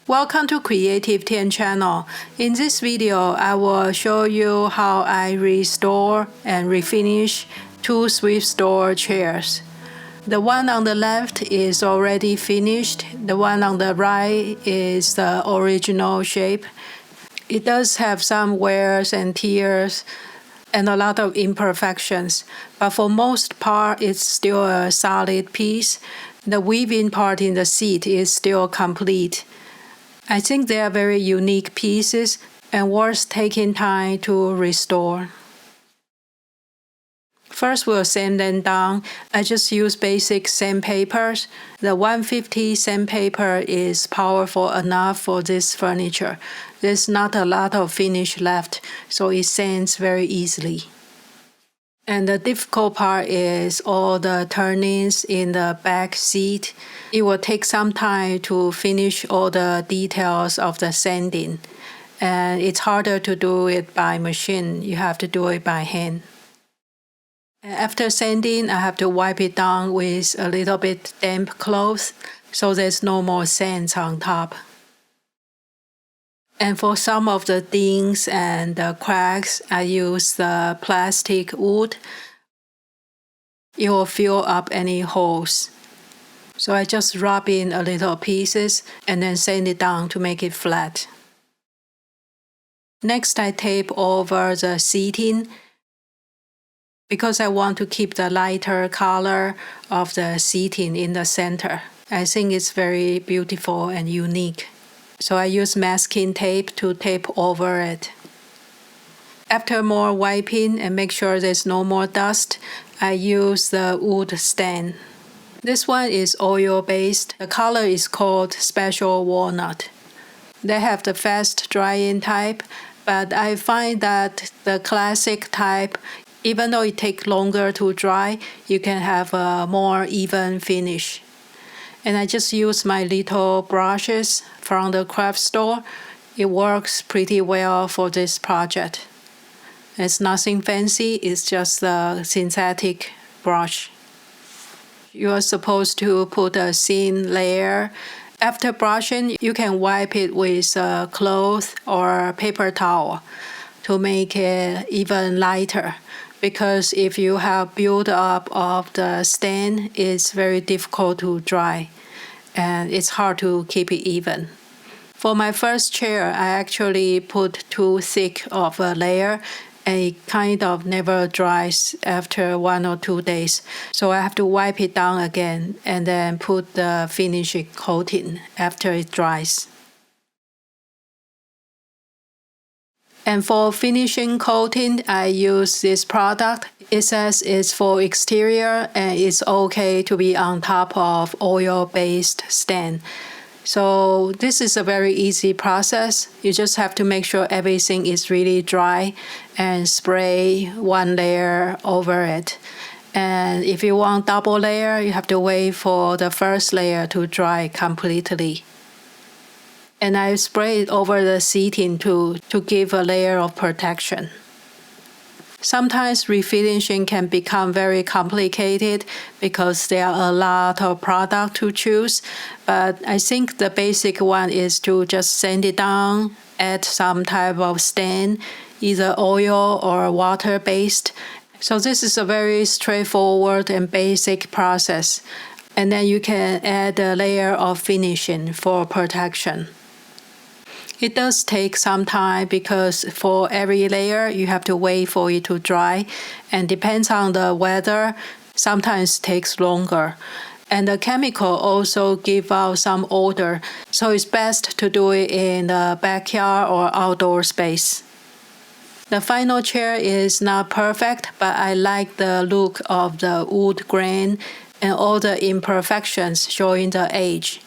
Welcome to Creative Tien channel. In this video, I will show you how I restore and refinish two thrift store chairs. The one on the left is already finished. The one on the right is the original shape. It does have some wears and tears and a lot of imperfections, but for most part, it's still a solid piece. The weaving part in the seat is still complete. I think they are very unique pieces and worth taking time to restore. First, we'll sand them down. I just use basic sandpapers. The 150 sandpaper is powerful enough for this furniture. There's not a lot of finish left, so it sands very easily. And the difficult part is all the turnings in the back seat. It will take some time to finish all the details of the sanding. And it's harder to do it by machine. You have to do it by hand. After sanding, I have to wipe it down with a little bit damp cloth so there's no more sands on top. And for some of the dings and the cracks, I use the plastic wood. It will fill up any holes. So I just rub in a little pieces and then sand it down to make it flat. Next, I tape over the seating because I want to keep the lighter color of the seating in the center. I think it's very beautiful and unique. So I use masking tape to tape over it. After more wiping and make sure there's no more dust, I use the wood stand. This one is oil-based. The color is called Special Walnut. They have the fast drying type, but I find that the classic type, even though it takes longer to dry, you can have a more even finish. And I just use my little brushes from the craft store. It works pretty well for this project. It's nothing fancy, it's just a synthetic brush. You are supposed to put a thin layer. After brushing, you can wipe it with a cloth or a paper towel to make it even lighter. Because if you have build-up of the stain, it's very difficult to dry, and it's hard to keep it even. For my first chair, I actually put too thick of a layer, and it kind of never dries after 1 or 2 days. So I have to wipe it down again and then put the finishing coating after it dries. And for finishing coating, I use this product. It says it's for exterior and it's okay to be on top of oil-based stand. So this is a very easy process. You just have to make sure everything is really dry and spray one layer over it. And if you want double layer, you have to wait for the first layer to dry completely. And I spray it over the seating to give a layer of protection. Sometimes refinishing can become very complicated because there are a lot of products to choose, but I think the basic one is to just sand it down, add some type of stain, either oil or water-based. So this is a very straightforward and basic process. And then you can add a layer of finishing for protection. It does take some time because for every layer you have to wait for it to dry, and depends on the weather, sometimes it takes longer. And the chemical also give out some odor, so it's best to do it in the backyard or outdoor space. The final chair is not perfect, but I like the look of the wood grain and all the imperfections showing the age.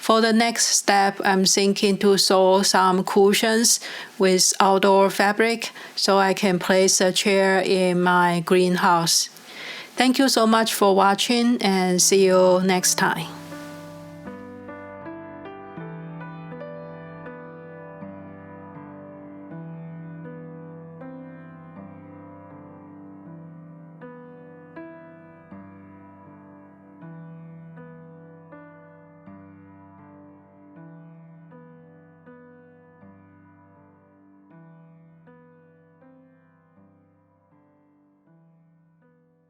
For the next step, I'm thinking to sew some cushions with outdoor fabric so I can place a chair in my greenhouse. Thank you so much for watching and see you next time.